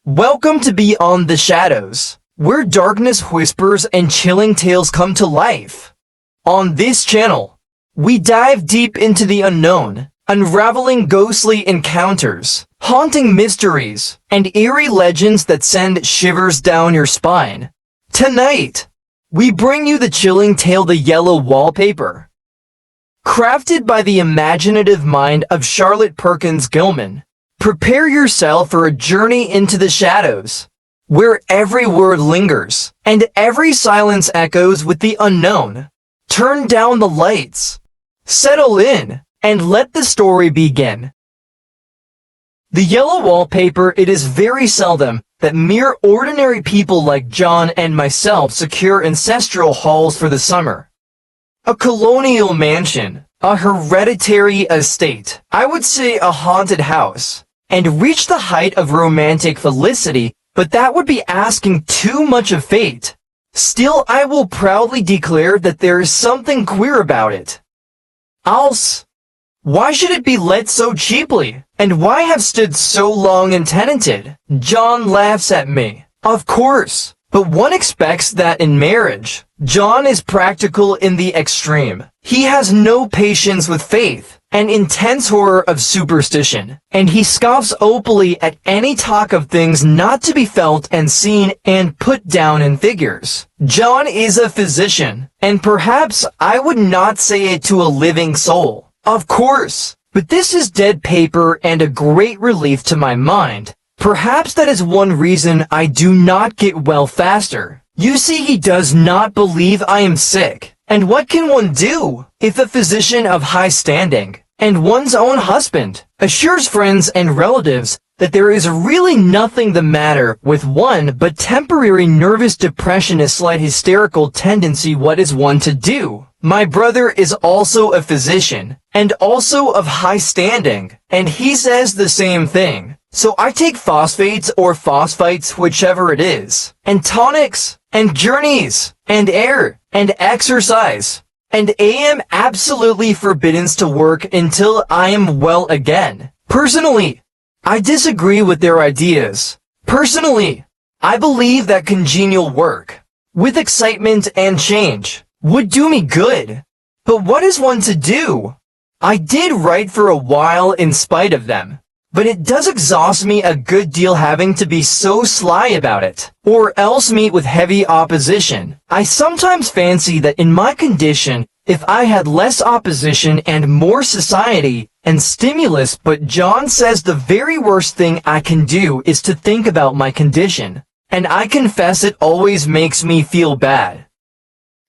Welcome to Beyond the Shadows, where darkness whispers and chilling tales come to life. On this channel, we dive deep into the unknown, unraveling ghostly encounters, haunting mysteries, and eerie legends that send shivers down your spine. Tonight, we bring you the chilling tale The Yellow Wallpaper. Crafted by the imaginative mind of Charlotte Perkins Gilman, prepare yourself for a journey into the shadows, where every word lingers and every silence echoes with the unknown. Turn down the lights, settle in, and let the story begin. The Yellow Wallpaper. It is very seldom that mere ordinary people like John and myself secure ancestral halls for the summer. A colonial mansion, a hereditary estate, I would say a haunted house, and reach the height of romantic felicity, but that would be asking too much of fate. Still, I will proudly declare that there is something queer about it. Else, why should it be let so cheaply? And why have stood so long untenanted? John laughs at me. Of course, but one expects that in marriage. John is practical in the extreme. He has no patience with faith, an intense horror of superstition, and he scoffs openly at any talk of things not to be felt and seen and put down in figures. John is a physician, and perhaps I would not say it to a living soul. Of course, but this is dead paper and a great relief to my mind. Perhaps that is one reason I do not get well faster. You see, he does not believe I am sick. And what can one do if a physician of high standing and one's own husband assures friends and relatives that there is really nothing the matter with one but temporary nervous depression, a slight hysterical tendency? What is one to do? My brother is also a physician and also of high standing, and he says the same thing. So I take phosphates or phosphites, whichever it is, and tonics, and journeys, and air, and exercise, and am absolutely forbidden to work until I am well again. Personally, I disagree with their ideas. Personally, I believe that congenial work, with excitement and change, would do me good. But what is one to do? I did write for a while in spite of them. But it does exhaust me a good deal having to be so sly about it, or else meet with heavy opposition. I sometimes fancy that in my condition, if I had less opposition and more society and stimulus, but John says the very worst thing I can do is to think about my condition, and I confess it always makes me feel bad.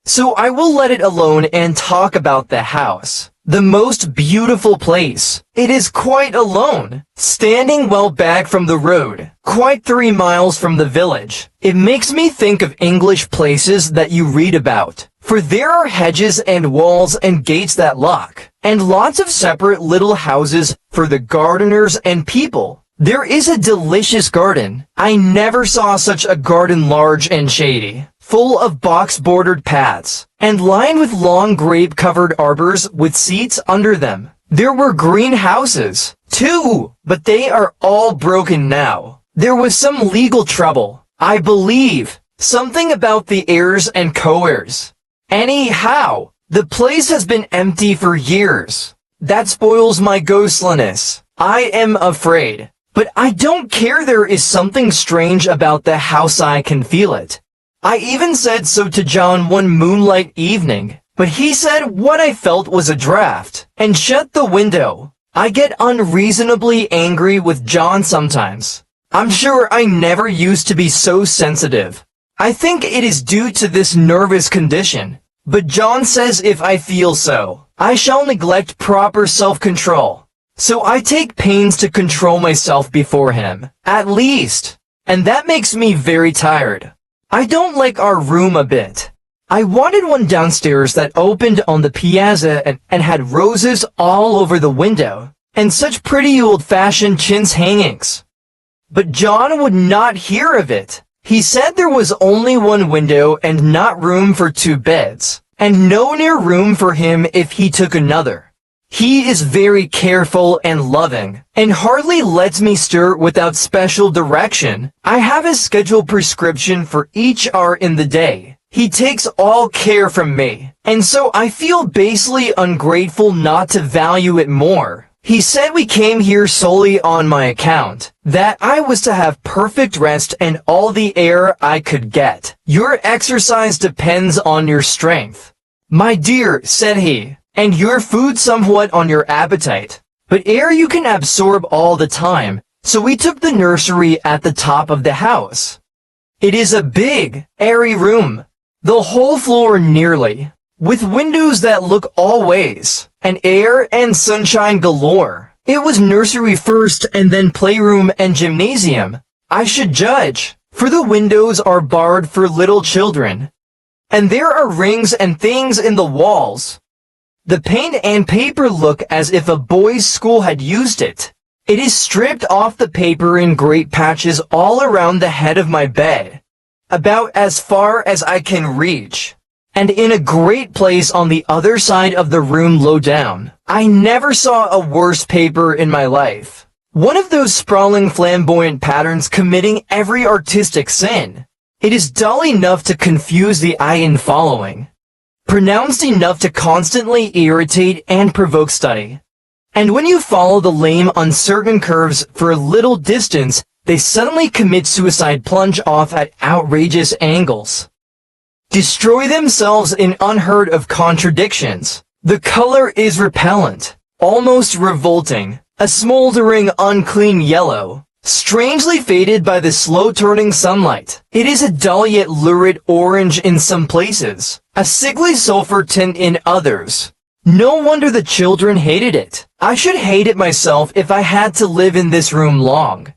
So I will let it alone and talk about the house. The most beautiful place. It is quite alone, standing well back from the road, quite 3 miles from the village. It makes me think of English places that you read about, for there are hedges and walls and gates that lock, and lots of separate little houses for the gardeners and people. There is a delicious garden. I never saw such a garden, large and shady, full of box-bordered paths, and lined with long grape-covered arbors with seats under them. There were greenhouses, too, but they are all broken now. There was some legal trouble, I believe, something about the heirs and co-heirs. Anyhow, the place has been empty for years. That spoils my ghostliness. I am afraid. But I don't care. There is something strange about the house. I can feel it. I even said so to John one moonlight evening, but he said what I felt was a draft, and shut the window. I get unreasonably angry with John sometimes. I'm sure I never used to be so sensitive. I think it is due to this nervous condition. But John says if I feel so, I shall neglect proper self-control. So I take pains to control myself before him, at least, and that makes me very tired. I don't like our room a bit. I wanted one downstairs that opened on the piazza and had roses all over the window, and such pretty old-fashioned chintz hangings. But John would not hear of it. He said there was only one window and not room for 2 beds, and no near room for him if he took another. He is very careful and loving, and hardly lets me stir without special direction. I have a scheduled prescription for each hour in the day. He takes all care from me, and so I feel basely ungrateful not to value it more. He said we came here solely on my account, that I was to have perfect rest and all the air I could get. Your exercise depends on your strength. My dear, said he, and your food somewhat on your appetite, but air you can absorb all the time, so we took the nursery at the top of the house. It is a big, airy room, the whole floor nearly, with windows that look all ways, and air and sunshine galore. It was nursery first and then playroom and gymnasium, I should judge, for the windows are barred for little children, and there are rings and things in the walls. The paint and paper look as if a boys' school had used it. It is stripped off the paper in great patches all around the head of my bed, about as far as I can reach, and in a great place on the other side of the room low down. I never saw a worse paper in my life. One of those sprawling flamboyant patterns committing every artistic sin. It is dull enough to confuse the eye in following, pronounced enough to constantly irritate and provoke study. And when you follow the lame, uncertain curves for a little distance, they suddenly commit suicide, plunge off at outrageous angles, destroy themselves in unheard of contradictions. The color is repellent, almost revolting, a smoldering, unclean yellow, strangely faded by the slow-turning sunlight. It is a dull yet lurid orange in some places, a sickly sulfur tint in others. No wonder the children hated it. I should hate it myself if I had to live in this room long.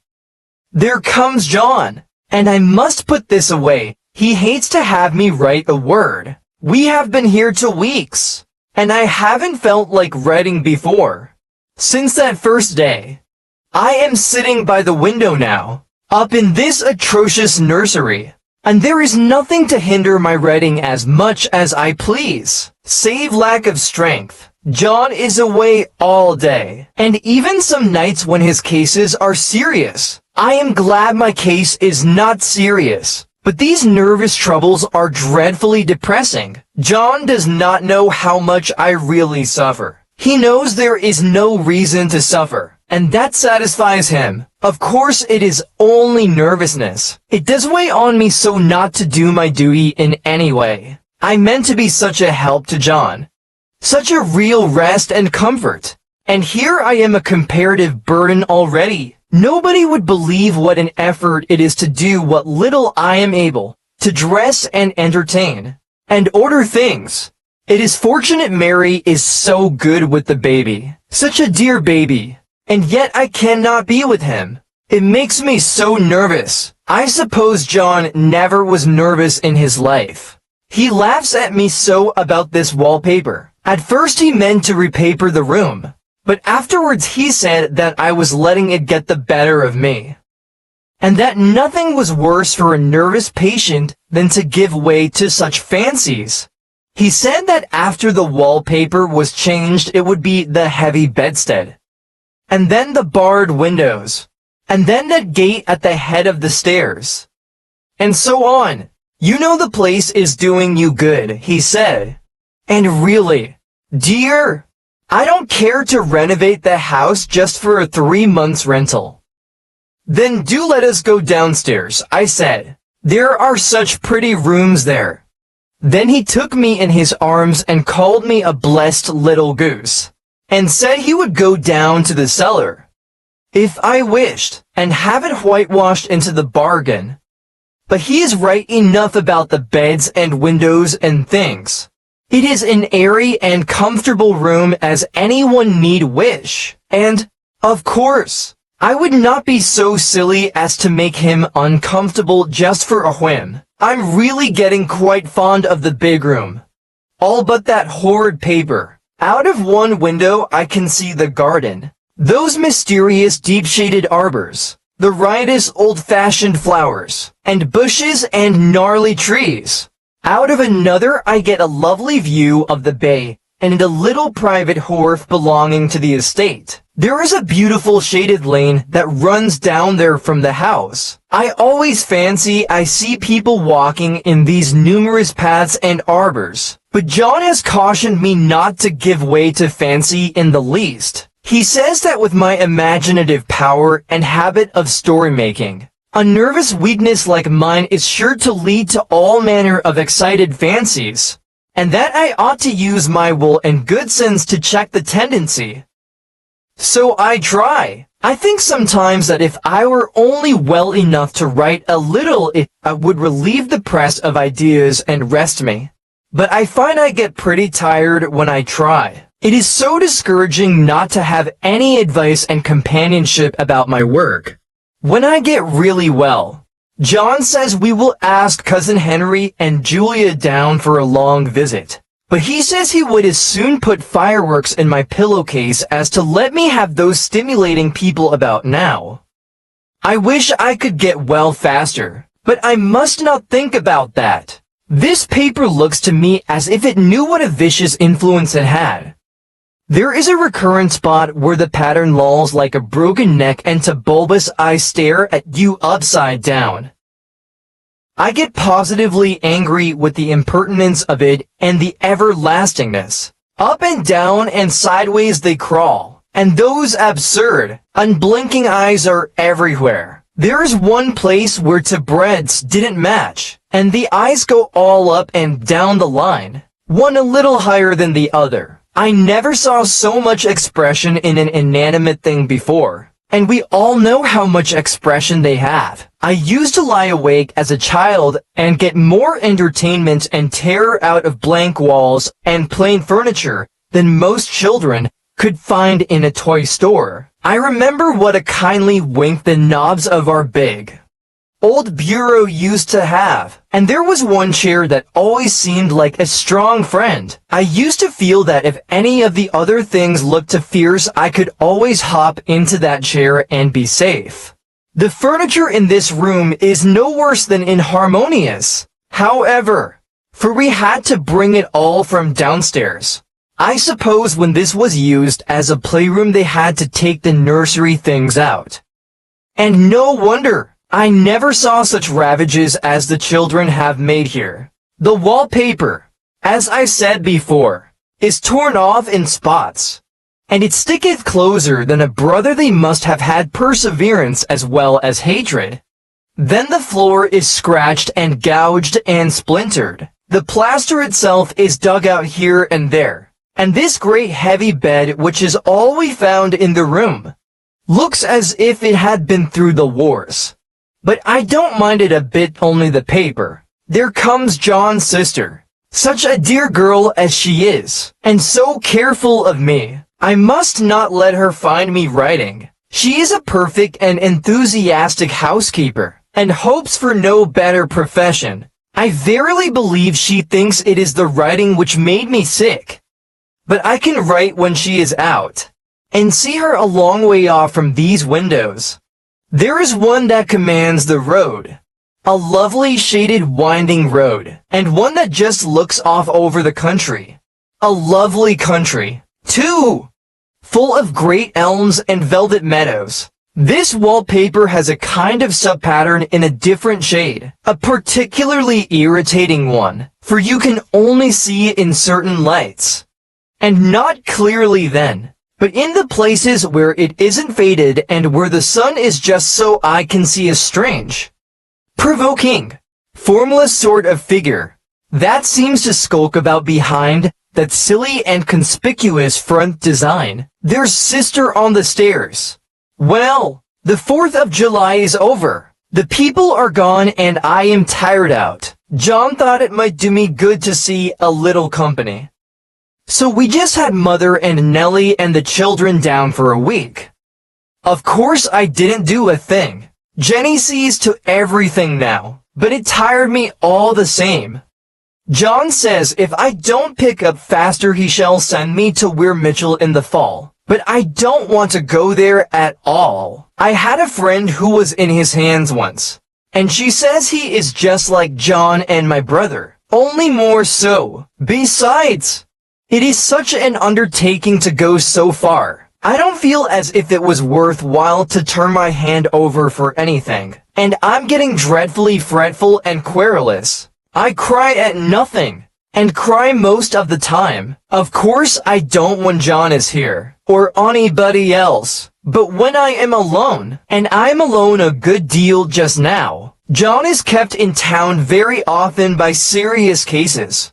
There comes John, and I must put this away. He hates to have me write a word. We have been here 2 weeks, and I haven't felt like writing before. Since that first day, I am sitting by the window now, up in this atrocious nursery, and there is nothing to hinder my writing as much as I please, save lack of strength. John is away all day, and even some nights when his cases are serious. I am glad my case is not serious, but these nervous troubles are dreadfully depressing. John does not know how much I really suffer. He knows there is no reason to suffer, and that satisfies him. Of course, it is only nervousness. It does weigh on me so not to do my duty in any way. I meant to be such a help to John, such a real rest and comfort, and here I am a comparative burden already. Nobody would believe what an effort it is to do what little I am able, to dress and entertain, and order things. It is fortunate Mary is so good with the baby, such a dear baby, and yet I cannot be with him. It makes me so nervous. I suppose John never was nervous in his life. He laughs at me so about this wallpaper. At first he meant to repaper the room, but afterwards he said that I was letting it get the better of me, and that nothing was worse for a nervous patient than to give way to such fancies. He said that after the wallpaper was changed it would be the heavy bedstead, and then the barred windows, and then that gate at the head of the stairs, and so on. You know the place is doing you good, he said. And really, dear, I don't care to renovate the house just for a 3 months rental. Then do let us go downstairs, I said. There are such pretty rooms there. Then he took me in his arms and called me a blessed little goose, and said he would go down to the cellar, if I wished, and have it whitewashed into the bargain. But he is right enough about the beds and windows and things. It is an airy and comfortable room as anyone need wish, and, of course, I would not be so silly as to make him uncomfortable just for a whim. I'm really getting quite fond of the big room. All but that horrid paper. Out of one window I can see the garden, those mysterious deep-shaded arbors, the riotous old-fashioned flowers, and bushes and gnarly trees. Out of another I get a lovely view of the bay, and a little private wharf belonging to the estate. There is a beautiful shaded lane that runs down there from the house. I always fancy I see people walking in these numerous paths and arbors, but John has cautioned me not to give way to fancy in the least. He says that with my imaginative power and habit of story making, a nervous weakness like mine is sure to lead to all manner of excited fancies, and that I ought to use my will and good sense to check the tendency. So I try. I think sometimes that if I were only well enough to write a little, it would relieve the press of ideas and rest me. But I find I get pretty tired when I try. It is so discouraging not to have any advice and companionship about my work. When I get really well, John says we will ask Cousin Henry and Julia down for a long visit. But he says he would as soon put fireworks in my pillowcase as to let me have those stimulating people about now. I wish I could get well faster, but I must not think about that. This paper looks to me as if it knew what a vicious influence it had. There is a recurrent spot where the pattern lolls like a broken neck and to bulbous eyes stare at you upside down. I get positively angry with the impertinence of it and the everlastingness. Up and down and sideways they crawl, and those absurd, unblinking eyes are everywhere. There is one place where two breadths didn't match, and the eyes go all up and down the line, one a little higher than the other. I never saw so much expression in an inanimate thing before. And we all know how much expression they have. I used to lie awake as a child and get more entertainment and terror out of blank walls and plain furniture than most children could find in a toy store. I remember what a kindly wink the knobs of our big old bureau used to have, and there was one chair that always seemed like a strong friend. I used to feel that if any of the other things looked too fierce, I could always hop into that chair and be safe. The furniture in this room is no worse than inharmonious, however, for we had to bring it all from downstairs. I suppose when this was used as a playroom they had to take the nursery things out. And no wonder. I never saw such ravages as the children have made here. The wallpaper, as I said before, is torn off in spots, and it sticketh closer than a brother. They must have had perseverance as well as hatred. Then the floor is scratched and gouged and splintered. The plaster itself is dug out here and there, and this great heavy bed, which is all we found in the room, looks as if it had been through the wars. But I don't mind it a bit, only the paper. There comes John's sister. Such a dear girl as she is, and so careful of me. I must not let her find me writing. She is a perfect and enthusiastic housekeeper, and hopes for no better profession. I verily believe she thinks it is the writing which made me sick. But I can write when she is out, and see her a long way off from these windows. There is one that commands the road, a lovely shaded winding road, and one that just looks off over the country. A lovely country, too, full of great elms and velvet meadows. This wallpaper has a kind of sub-pattern in a different shade, a particularly irritating one, for you can only see it in certain lights, and not clearly then. But in the places where it isn't faded and where the sun is just so, I can see a strange, provoking, formless sort of figure that seems to skulk about behind that silly and conspicuous front design. There's sister on the stairs. Well, the 4th of July is over. The people are gone and I am tired out. John thought it might do me good to see a little company. So we just had Mother and Nellie and the children down for a week. Of course I didn't do a thing. Jenny sees to everything now, but it tired me all the same. John says if I don't pick up faster he shall send me to Weir Mitchell in the fall, but I don't want to go there at all. I had a friend who was in his hands once, and she says he is just like John and my brother, only more so. Besides, It is such an undertaking to go so far. I don't feel as if it was worthwhile to turn my hand over for anything, and I'm getting dreadfully fretful and querulous. I cry at nothing, and cry most of the time. Of course I don't when John is here, or anybody else, but when I am alone, and I'm alone a good deal just now. John is kept in town very often by serious cases.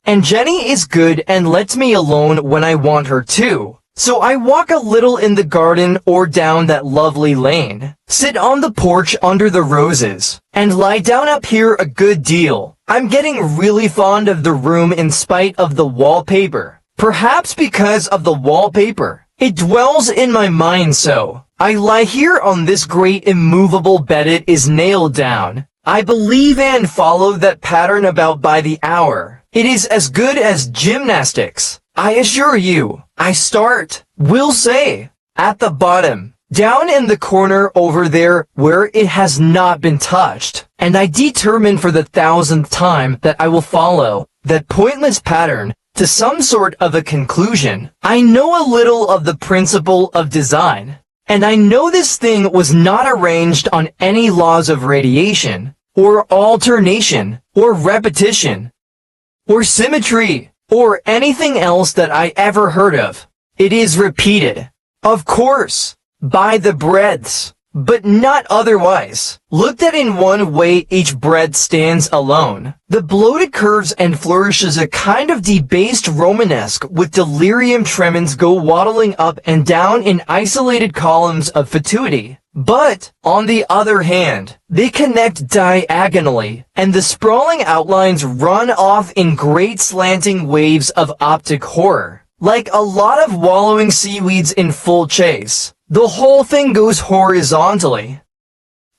And Jenny is good and lets me alone when I want her to. So I walk a little in the garden or down that lovely lane, sit on the porch under the roses, and lie down up here a good deal. I'm getting really fond of the room in spite of the wallpaper. Perhaps because of the wallpaper. It dwells in my mind so. I lie here on this great immovable bed, it is nailed down. I believe and follow that pattern about by the hour. It is as good as gymnastics. I assure you, I start, we'll say, at the bottom, down in the corner over there where it has not been touched, and I determine for the 1000th time that I will follow that pointless pattern to some sort of a conclusion. I know a little of the principle of design, and I know this thing was not arranged on any laws of radiation, or alternation, or repetition, or symmetry, or anything else that I ever heard of. It is repeated, of course, by the breadths, but not otherwise. Looked at in one way, each breadth stands alone. The bloated curves and flourishes a kind of debased Romanesque with delirium tremens go waddling up and down in isolated columns of fatuity. But, on the other hand, they connect diagonally, and the sprawling outlines run off in great slanting waves of optic horror. Like a lot of wallowing seaweeds in full chase, the whole thing goes horizontally.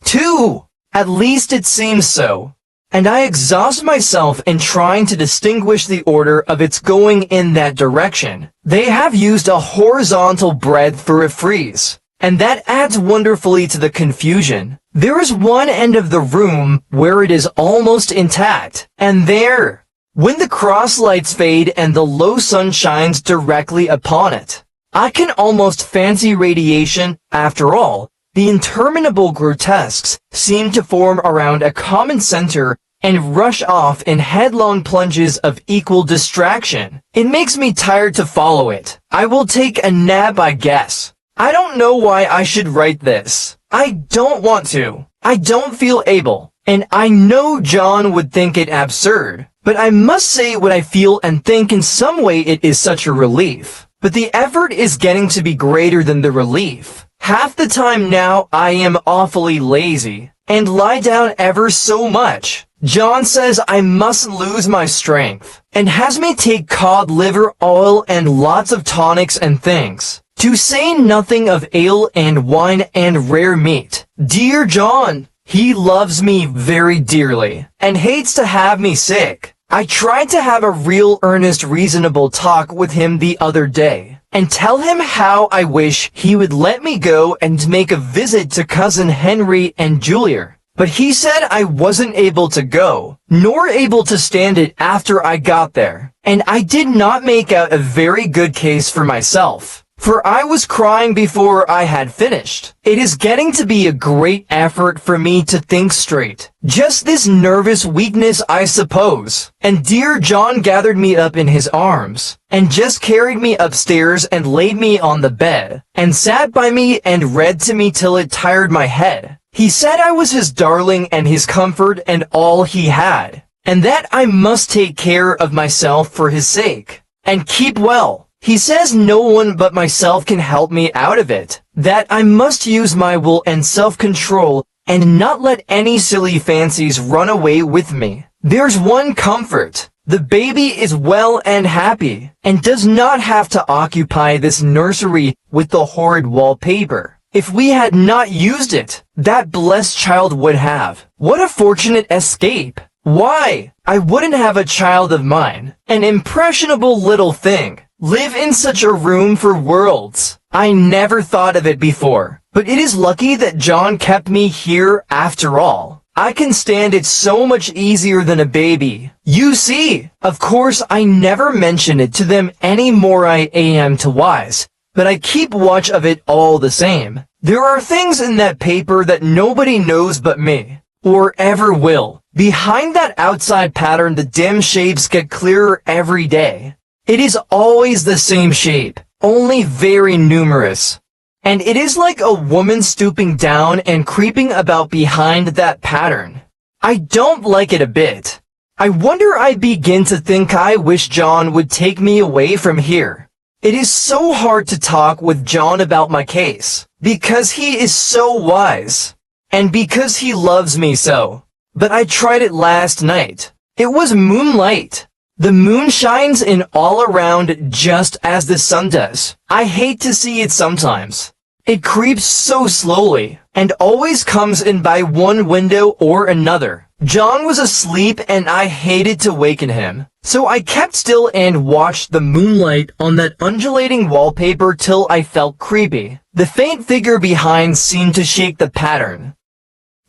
Too, at least it seems so. And I exhaust myself in trying to distinguish the order of its going in that direction. They have used a horizontal breadth for a frieze, and that adds wonderfully to the confusion. There is one end of the room where it is almost intact, and there, when the cross lights fade and the low sun shines directly upon it, I can almost fancy radiation. After all, the interminable grotesques seem to form around a common center and rush off in headlong plunges of equal distraction. It makes me tired to follow it. I will take a nap, I guess. I don't know why I should write this. I don't want to. I don't feel able. And I know John would think it absurd. But I must say what I feel and think. In some way it is such a relief. But the effort is getting to be greater than the relief. Half the time now I am awfully lazy, and lie down ever so much. John says I mustn't lose my strength, and has me take cod liver oil and lots of tonics and things, to say nothing of ale and wine and rare meat. Dear John, he loves me very dearly, and hates to have me sick. I tried to have a real earnest reasonable talk with him the other day, and tell him how I wish he would let me go and make a visit to Cousin Henry and Julia. But he said I wasn't able to go, nor able to stand it after I got there, and I did not make out a very good case for myself, for I was crying before I had finished. It is getting to be a great effort for me to think straight. Just this nervous weakness, I suppose. And dear John gathered me up in his arms, and just carried me upstairs and laid me on the bed, and sat by me and read to me till it tired my head. He said I was his darling and his comfort and all he had, and that I must take care of myself for his sake, and keep well. He says no one but myself can help me out of it, that I must use my will and self-control, and not let any silly fancies run away with me. There's one comfort. The baby is well and happy, and does not have to occupy this nursery with the horrid wallpaper. If we had not used it, that blessed child would have. What a fortunate escape! Why, I wouldn't have a child of mine, an impressionable little thing, live in such a room for worlds. I never thought of it before, but it is lucky that John kept me here after all. I can stand it so much easier than a baby. You see, of course I never mention it to them any more I am to Wise, but I keep watch of it all the same. There are things in that paper that nobody knows but me, or ever will. Behind that outside pattern, the dim shapes get clearer every day. It is always the same shape, only very numerous. And it is like a woman stooping down and creeping about behind that pattern. I don't like it a bit. I wonder I begin to think I wish John would take me away from here. It is so hard to talk with John about my case, because he is so wise, and because he loves me so. But I tried it last night. It was moonlight. The moon shines in all around just as the sun does. I hate to see it sometimes. It creeps so slowly, and always comes in by one window or another. John was asleep and I hated to waken him. So I kept still and watched the moonlight on that undulating wallpaper till I felt creepy. The faint figure behind seemed to shake the pattern,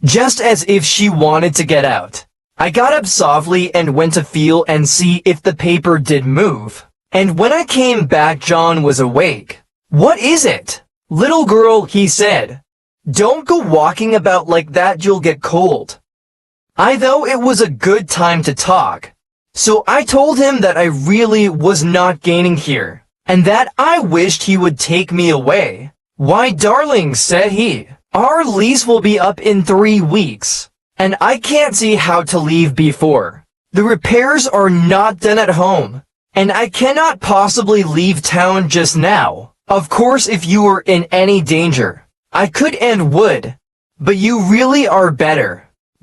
just as if she wanted to get out. I got up softly and went to feel and see if the paper did move. And when I came back, John was awake. "What is it? Little girl," he said. "Don't go walking about like that, you'll get cold." I thought it was a good time to talk. So I told him that I really was not gaining here, and that I wished he would take me away. "Why, darling," said he, "our lease will be up in 3 weeks. And I can't see how to leave before. The repairs are not done at home, and I cannot possibly leave town just now. Of course, if you were in any danger, I could and would, but you really are better,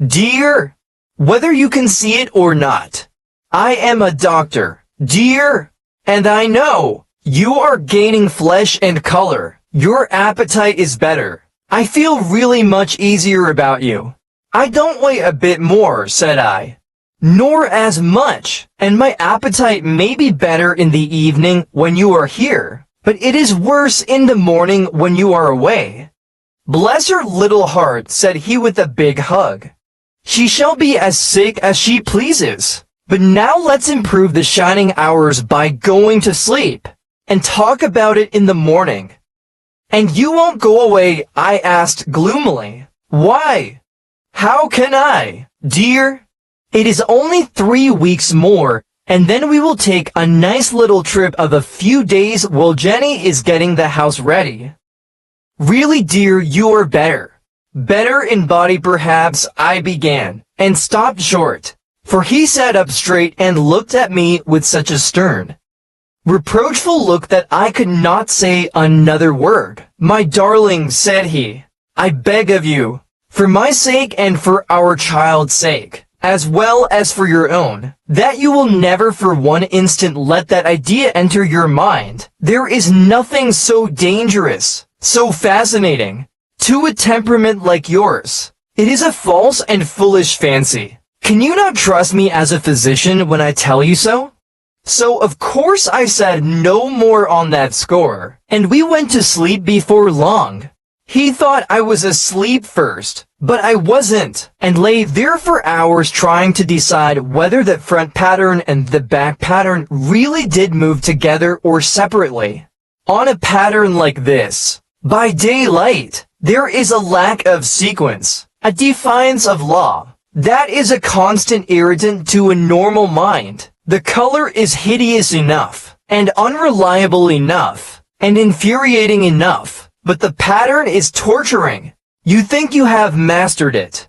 dear, whether you can see it or not. I am a doctor, dear, and I know you are gaining flesh and color. Your appetite is better. I feel really much easier about you. I don't weigh a bit more," said I, "nor as much, and my appetite may be better in the evening when you are here, but it is worse in the morning when you are away." "Bless her little heart," said he with a big hug. "She shall be as sick as she pleases. But now let's improve the shining hours by going to sleep, and talk about it in the morning." "And you won't go away?" I asked gloomily. "Why? How can I, dear? It is only 3 weeks more, and then we will take a nice little trip of a few days while Jenny is getting the house ready." "Really, dear, you are better. Better in body perhaps," I began, and stopped short, for he sat up straight and looked at me with such a stern, reproachful look that I could not say another word. "My darling," said he, "I beg of you, for my sake and for our child's sake, as well as for your own, that you will never for one instant let that idea enter your mind. There is nothing so dangerous, so fascinating, to a temperament like yours. It is a false and foolish fancy. Can you not trust me as a physician when I tell you so?" So of course I said no more on that score, and we went to sleep before long. He thought I was asleep first, but I wasn't, and lay there for hours trying to decide whether the front pattern and the back pattern really did move together or separately. On a pattern like this, by daylight, there is a lack of sequence, a defiance of law. That is a constant irritant to a normal mind. The color is hideous enough, and unreliable enough, and infuriating enough. But the pattern is torturing. You think you have mastered it.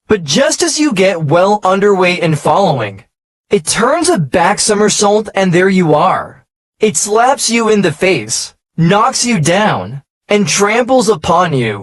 But just as you get well underway and following, it turns a back somersault and there you are. It slaps you in the face, knocks you down, and tramples upon you.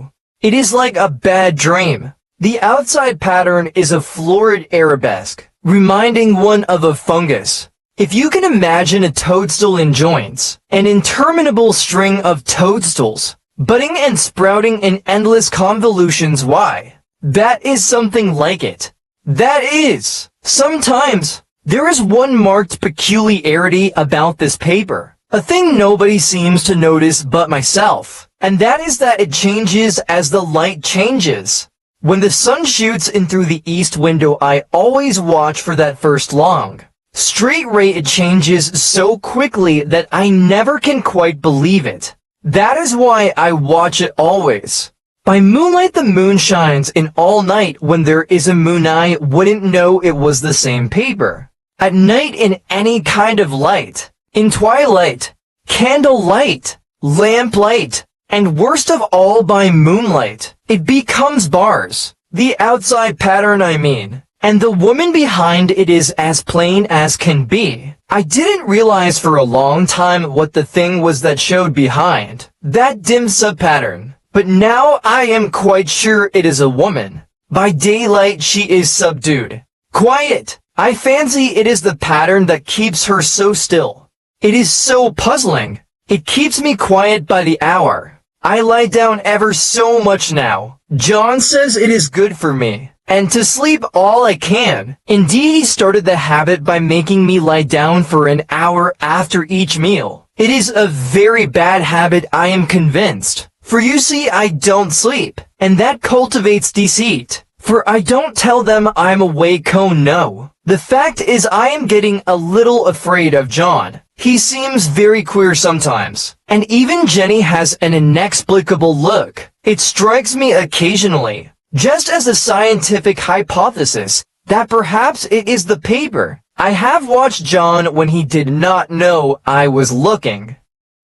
It is like a bad dream. The outside pattern is a florid arabesque, reminding one of a fungus. If you can imagine a toadstool in joints, an interminable string of toadstools, budding and sprouting in endless convolutions, why, that is something like it. That is. Sometimes, there is one marked peculiarity about this paper, a thing nobody seems to notice but myself, and that is that it changes as the light changes. When the sun shoots in through the east window, I always watch for that first long, straight ray. It changes so quickly that I never can quite believe it. That is why I watch it always. By moonlight the moon shines in all night. When there is a moon I wouldn't know it was the same paper. At night in any kind of light. In twilight, candlelight, lamplight, and worst of all by moonlight, it becomes bars. The outside pattern I mean. And the woman behind it is as plain as can be. I didn't realize for a long time what the thing was that showed behind that dim sub-pattern. But now I am quite sure it is a woman. By daylight she is subdued, quiet. I fancy it is the pattern that keeps her so still. It is so puzzling. It keeps me quiet by the hour. I lie down ever so much now. John says it is good for me, and to sleep all I can. Indeed, he started the habit by making me lie down for an hour after each meal. It is a very bad habit, I am convinced. For you see, I don't sleep, and that cultivates deceit. For I don't tell them I'm awake, oh no. The fact is I am getting a little afraid of John. He seems very queer sometimes. And even Jenny has an inexplicable look. It strikes me occasionally, just as a scientific hypothesis, that perhaps it is the paper. I have watched John when he did not know I was looking,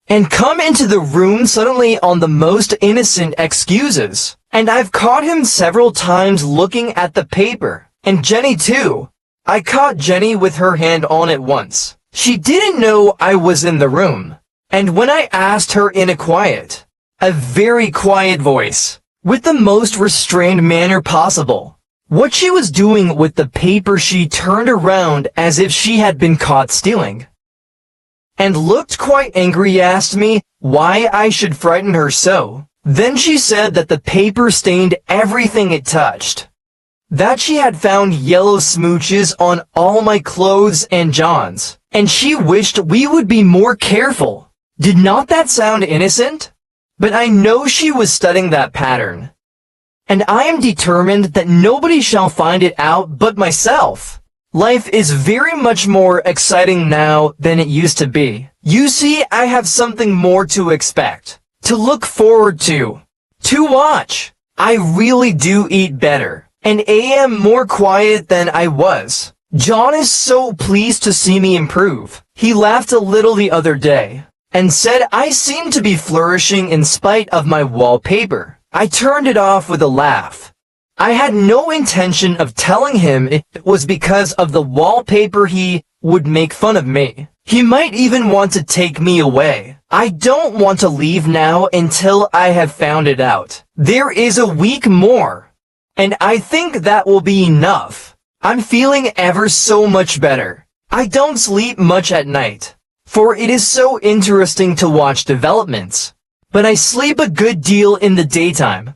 and come into the room suddenly on the most innocent excuses. And I've caught him several times looking at the paper. And Jenny too. I caught Jenny with her hand on it once. She didn't know I was in the room. And when I asked her in a very quiet voice, with the most restrained manner possible, what she was doing with the paper, she turned around as if she had been caught stealing, and looked quite angry. Asked me why I should frighten her so. Then she said that the paper stained everything it touched, that she had found yellow smooches on all my clothes and John's, and she wished we would be more careful. Did not that sound innocent? But I know she was studying that pattern, and I am determined that nobody shall find it out but myself. Life is very much more exciting now than it used to be. You see, I have something more to expect, to look forward to watch. I really do eat better, and am more quiet than I was. John is so pleased to see me improve. He laughed a little the other day, and said I seem to be flourishing in spite of my wallpaper. I turned it off with a laugh. I had no intention of telling him it was because of the wallpaper. He would make fun of me. He might even want to take me away. I don't want to leave now until I have found it out. There is a week more, and I think that will be enough. I'm feeling ever so much better. I don't sleep much at night, for it is so interesting to watch developments. But I sleep a good deal in the daytime.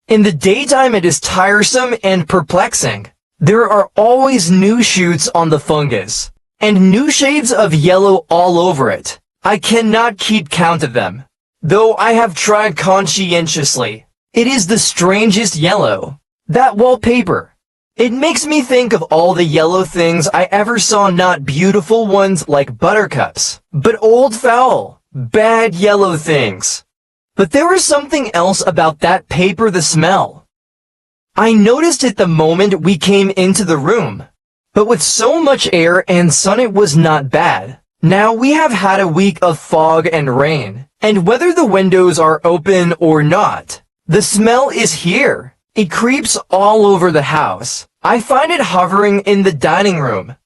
In the daytime it is tiresome and perplexing. There are always new shoots on the fungus, and new shades of yellow all over it. I cannot keep count of them, though I have tried conscientiously. It is the strangest yellow. That wallpaper. It makes me think of all the yellow things I ever saw, not beautiful ones like buttercups, but old foul, bad yellow things. But there was something else about that paper, the smell. I noticed it the moment we came into the room, but with so much air and sun it was not bad. Now we have had a week of fog and rain, and whether the windows are open or not, the smell is here. It creeps all over the house. I find it hovering in the dining room,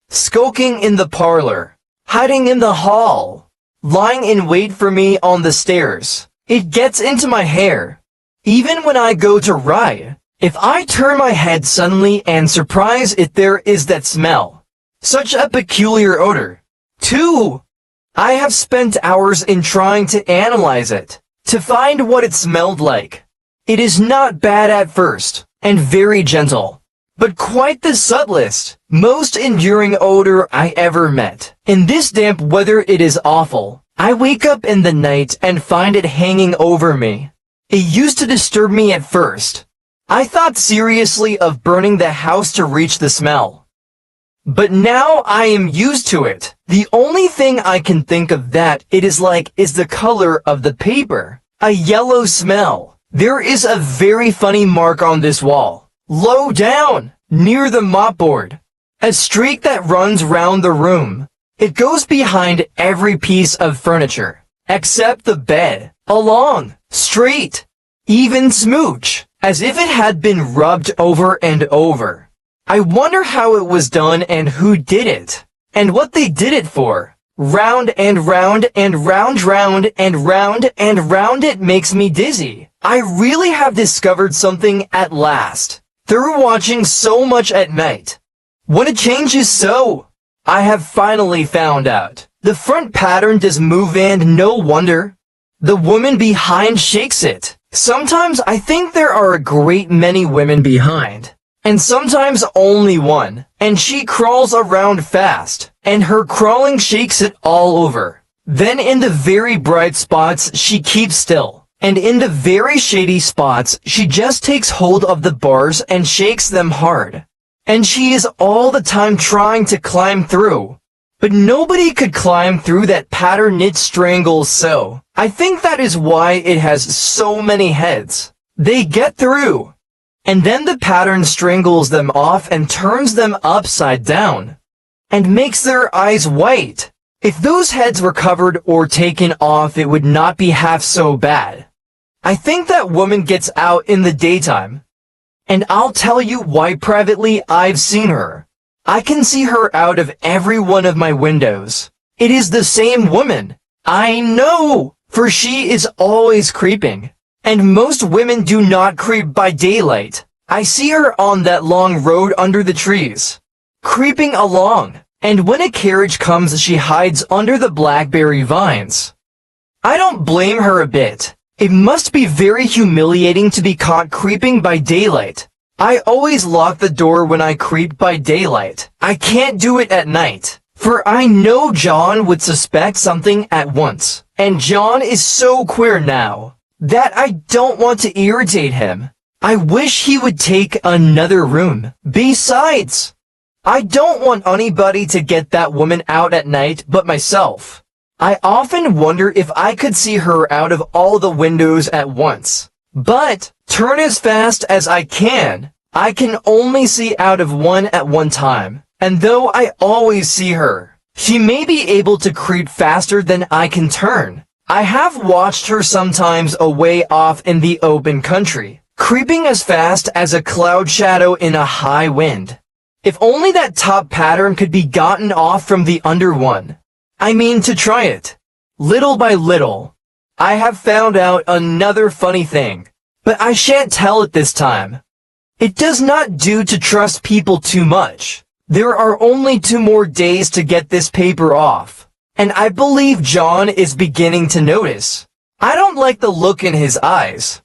skulking in the parlor, hiding in the hall, lying in wait for me on the stairs. It gets into my hair. Even when I go to ride, if I turn my head suddenly and surprise it, there is that smell. Such a peculiar odor, too. I have spent hours in trying to analyze it, to find what it smelled like. It is not bad at first, and very gentle, but quite the subtlest, most enduring odor I ever met. In this damp weather it is awful. I wake up in the night and find it hanging over me. It used to disturb me at first. I thought seriously of burning the house to reach the smell. But now I am used to it. The only thing I can think of that it is like is the color of the paper. A yellow smell. There is a very funny mark on this wall. Low down, near the mopboard. A streak that runs round the room. It goes behind every piece of furniture, except the bed. Along, straight, even smooch, as if it had been rubbed over and over. I wonder how it was done and who did it, and what they did it for. Round and round and round, round and round and round, it makes me dizzy. I really have discovered something at last, through watching so much at night. When it changes so, I have finally found out. The front pattern does move and no wonder. The woman behind shakes it. Sometimes I think there are a great many women behind, and sometimes only one, and she crawls around fast, and her crawling shakes it all over. Then in the very bright spots she keeps still, and in the very shady spots she just takes hold of the bars and shakes them hard. And she is all the time trying to climb through. But nobody could climb through that pattern it strangles so. I think that is why it has so many heads. They get through. And then the pattern strangles them off and turns them upside down. And makes their eyes white. If those heads were covered or taken off, it would not be half so bad. I think that woman gets out in the daytime. And I'll tell you why privately I've seen her. I can see her out of every one of my windows. It is the same woman. I know, for she is always creeping. And most women do not creep by daylight. I see her on that long road under the trees, creeping along. And when a carriage comes, she hides under the blackberry vines. I don't blame her a bit. It must be very humiliating to be caught creeping by daylight. I always lock the door when I creep by daylight. I can't do it at night, for I know John would suspect something at once. And John is so queer now, that I don't want to irritate him. I wish he would take another room. Besides, I don't want anybody to get that woman out at night but myself. I often wonder if I could see her out of all the windows at once. But, turn as fast as I can only see out of one at one time. And though I always see her, she may be able to creep faster than I can turn. I have watched her sometimes away off in the open country, creeping as fast as a cloud shadow in a high wind. If only that top pattern could be gotten off from the under one. I mean to try it. Little by little. I have found out another funny thing, but I shan't tell it this time. It does not do to trust people too much. There are only 2 more days to get this paper off, and I believe John is beginning to notice. I don't like the look in his eyes.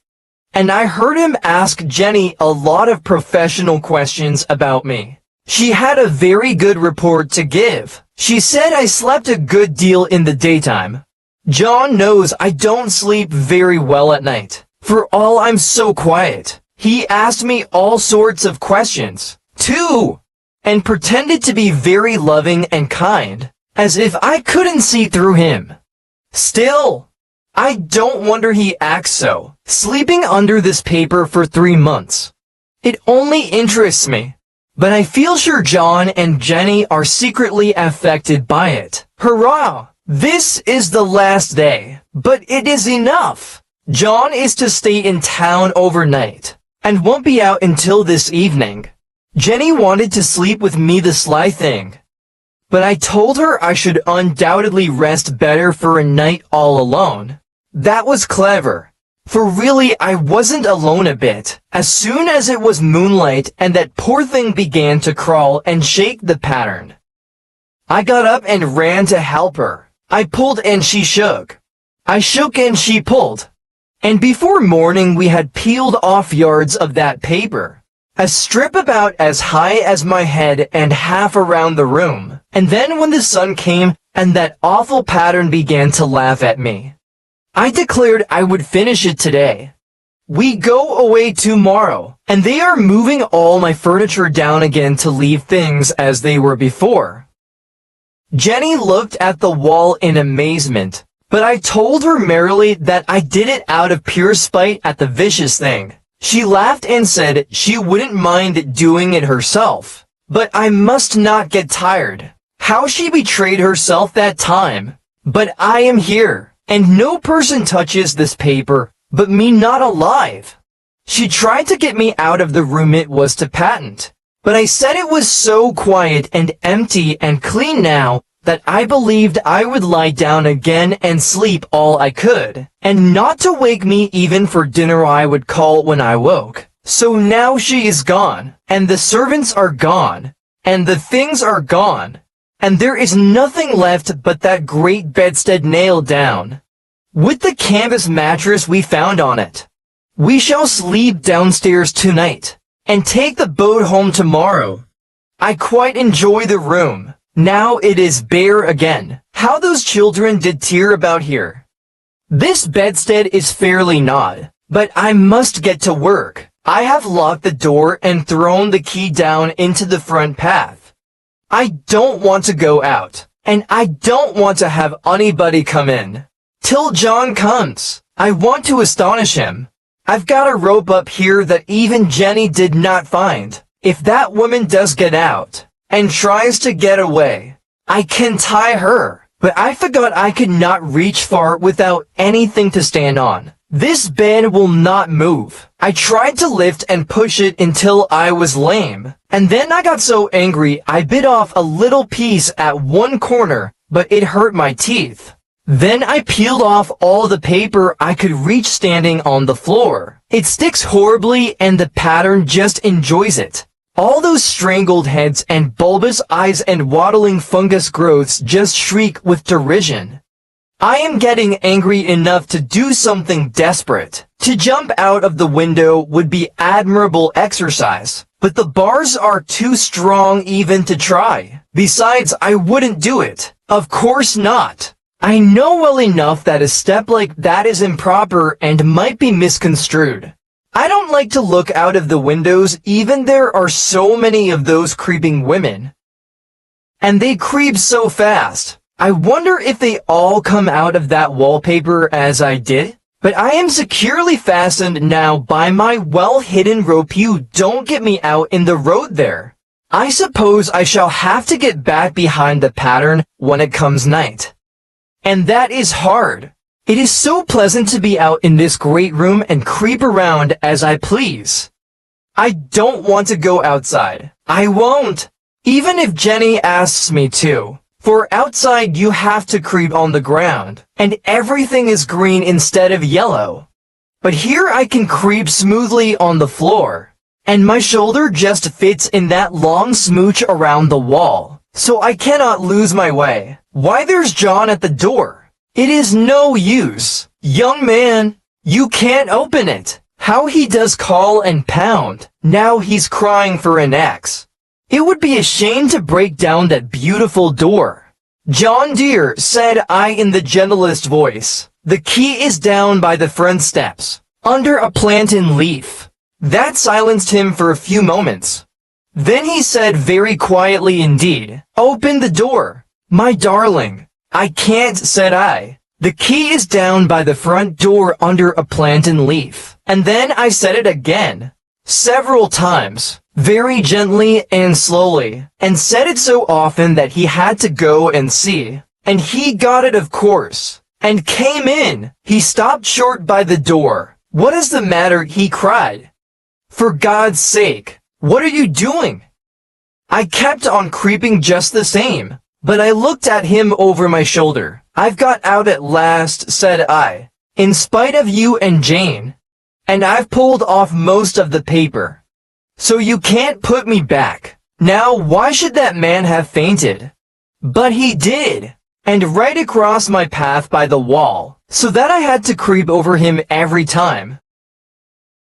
And I heard him ask Jenny a lot of professional questions about me. She had a very good report to give. She said I slept a good deal in the daytime. John knows I don't sleep very well at night. For all I'm so quiet. He asked me all sorts of questions, too, and pretended to be very loving and kind, as if I couldn't see through him. Still, I don't wonder he acts so, sleeping under this paper for 3 months. It only interests me. But I feel sure John and Jenny are secretly affected by it. Hurrah! This is the last day, but it is enough. John is to stay in town overnight, and won't be out until this evening. Jenny wanted to sleep with me, the sly thing. But I told her I should undoubtedly rest better for a night all alone. That was clever. For really I wasn't alone a bit. As soon as it was moonlight and that poor thing began to crawl and shake the pattern, I got up and ran to help her. I pulled and she shook. I shook and she pulled. And before morning we had peeled off yards of that paper. A strip about as high as my head and half around the room. And then when the sun came and that awful pattern began to laugh at me, I declared I would finish it today. We go away tomorrow, and they are moving all my furniture down again to leave things as they were before. Jenny looked at the wall in amazement, but I told her merrily that I did it out of pure spite at the vicious thing. She laughed and said she wouldn't mind doing it herself, but I must not get tired. How she betrayed herself that time. But I am here, and no person touches this paper, but me not alive. She tried to get me out of the room it was to patent, but I said it was so quiet and empty and clean now that I believed I would lie down again and sleep all I could, and not to wake me even for dinner I would call when I woke. So now she is gone, and the servants are gone, and the things are gone, and there is nothing left but that great bedstead nailed down, with the canvas mattress we found on it. We shall sleep downstairs tonight, and take the boat home tomorrow. I quite enjoy the room. Now it is bare again. How those children did tear about here. This bedstead is fairly gnawed, but I must get to work. I have locked the door and thrown the key down into the front path. I don't want to go out, and I don't want to have anybody come in. Till John comes, I want to astonish him. I've got a rope up here that even Jenny did not find. If that woman does get out and tries to get away, I can tie her. But I forgot I could not reach far without anything to stand on. This bed will not move. I tried to lift and push it until I was lame, and then I got so angry I bit off a little piece at one corner, but it hurt my teeth. Then I peeled off all the paper I could reach standing on the floor. It sticks horribly and the pattern just enjoys it. All those strangled heads and bulbous eyes and waddling fungus growths just shriek with derision. I am getting angry enough to do something desperate. To jump out of the window would be admirable exercise, but the bars are too strong even to try. Besides, I wouldn't do it. Of course not. I know well enough that a step like that is improper and might be misconstrued. I don't like to look out of the windows, even there are so many of those creeping women. And they creep so fast. I wonder if they all come out of that wallpaper as I did? But I am securely fastened now by my well-hidden rope. You don't get me out in the road there. I suppose I shall have to get back behind the pattern when it comes night. And that is hard. It is so pleasant to be out in this great room and creep around as I please. I don't want to go outside. I won't, even if Jenny asks me to. For outside you have to creep on the ground, and everything is green instead of yellow. But here I can creep smoothly on the floor, and my shoulder just fits in that long smooch around the wall, so I cannot lose my way. Why, there's John at the door. It is no use. Young man, you can't open it. How he does call and pound. Now he's crying for an axe. It would be a shame to break down that beautiful door. John dear, said I in the gentlest voice, the key is down by the front steps, under a plantain leaf. That silenced him for a few moments. Then he said very quietly indeed, open the door, my darling. I can't, said I. The key is down by the front door under a plantain leaf. And then I said it again, several times, very gently and slowly, and said it so often that he had to go and see. And he got it, of course, and came in. He stopped short by the door. What is the matter? He cried. For God's sake, what are you doing? I kept on creeping just the same. But I looked at him over my shoulder. I've got out at last, said I, in spite of you and Jane. And I've pulled off most of the paper. So you can't put me back. Now why should that man have fainted? But he did. And right across my path by the wall, so that I had to creep over him every time.